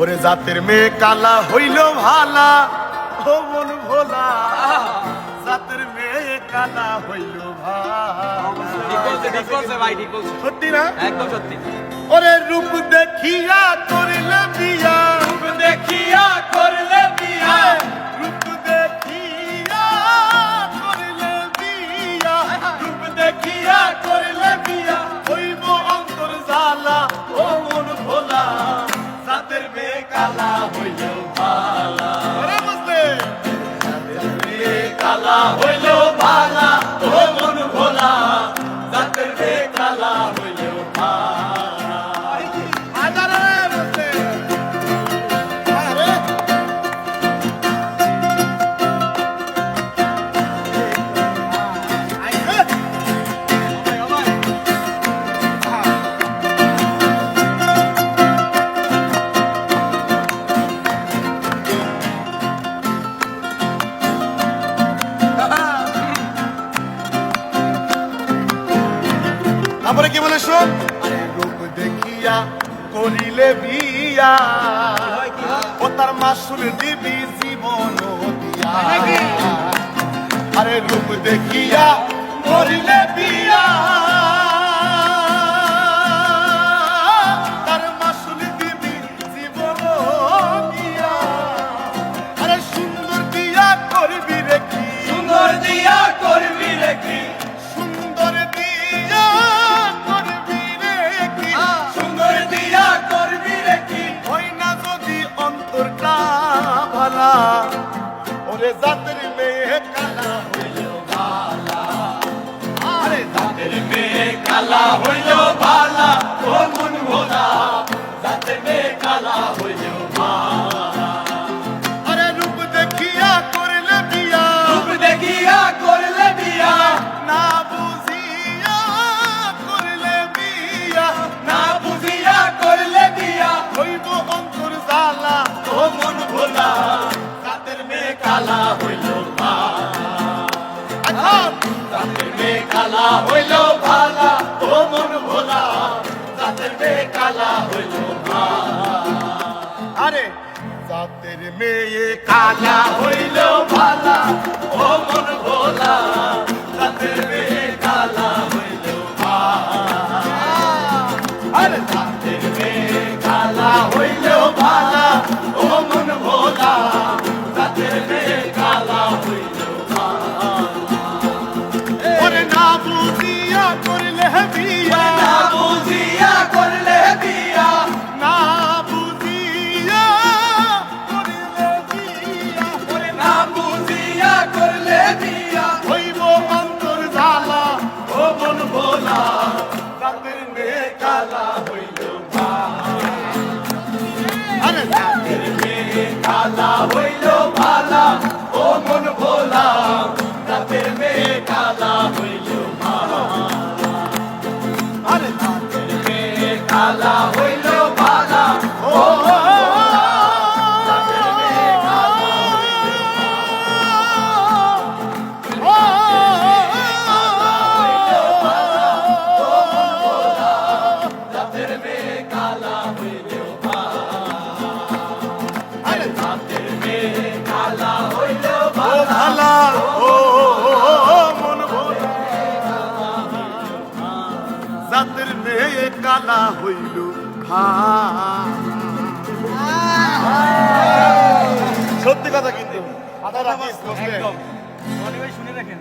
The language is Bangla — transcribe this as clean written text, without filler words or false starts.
ওরে জাতের মেয়ে কালা হইল ভালা, ও মন ভোলা, জাতের মেয়ে কালা হইল ভালা। সত্যি না? একদম সত্যি। ওরে রূপ দেখিয়া করলে বিয়া, রূপ দেখিয়া করলে বিয়া, রূপ দেখিয়া করলে বিয়া, রূপ দেখিয়া করলে বিয়া, হইব অন্তর জ্বালা, ও মন ভোলা, জাতের মেয়ে কালা হইল ভালা। ওরে বুঝলে? জাতের মেয়ে কালা হইল ভালা, ও মন ভোলা, জাতের মেয়ে কালা হইল ভালা। আজারে বুঝলে? আরে তারপরে কি বলে শোন, আরে রূপ দেখিয়া করিলে বিয়া, ও তার মাসুল দিবি জীবন দিয়া। আরে রূপ দেখিয়া করিলে বিয়া, তার মাসুল দিবি জীবন দিয়া। আরে সুন্দর দিয়া করবি রেখি, সুন্দর দিয়া করবি রেখি, সুন্দর দিয়া করবি রেখি, সুন্দর দিয়া করবি রেখি, হয় না যদি অন্তরটা ভালা, ওরে জাতের মেয়ে কালা হইল ভালা। আরে জাতের মেয়ে কালা হইল ভালা, ও মন ভোলা, জাতের মেয়ে কালা হইল ভালা। আরে রূপ দেখিয়া করলে বিয়া, রূপ দেখিয়া করলে বিয়া, না বুঝিয়া করলে বিয়া, না বুঝিয়া করলে বিয়া, হইব অন্তর জ্বালা, ও মন ভোলা, জাতের মেয়ে কালা হইল ভালা। আচ্ছা জাতের মেয়ে কালা হইল ভালা, ও মন ভোলা, জাতের মেয়ে কালা হইল ভালা। আরে জাতের মেয়ে কালা হইল ভালা, ও মন ভোলা, জাতের মেয়ে কালা হইল ভালা। আরে জাতের মেয়ে কালা হইল ভালা, ও মন ভোলা, জাতের মেয়ে কালা হইল ভালা। ওরে না বুঝিয়া করলে বিয়া, না বুঝিয়া করলে বিয়া, না বুঝিয়া করলে বিয়া, ওরে না বুঝিয়া করলে বিয়া, হইব অন্তর জ্বালা, ও মন ভোলা, জাতের মেয়ে কালা হইল ভালা। আরে জাতের মেয়ে কালা হইল ভালা, ও মন ভোলা, জাতের মেয়ে কালা হইল ভালা। আরে জাতের মেয়ে কালা হইল ভালা, ও জাতের মেয়ে কালা হইল জাতের মেয়ে কালা হইল ভালা। আরে জাতের মেয়ে কালা হইল ও ভালা, ও মন ভোলা, জাতের মেয়ে কালা হইল সত্যি কথা কিন্তু একদম। মনে ভাই শুনে রাখেন।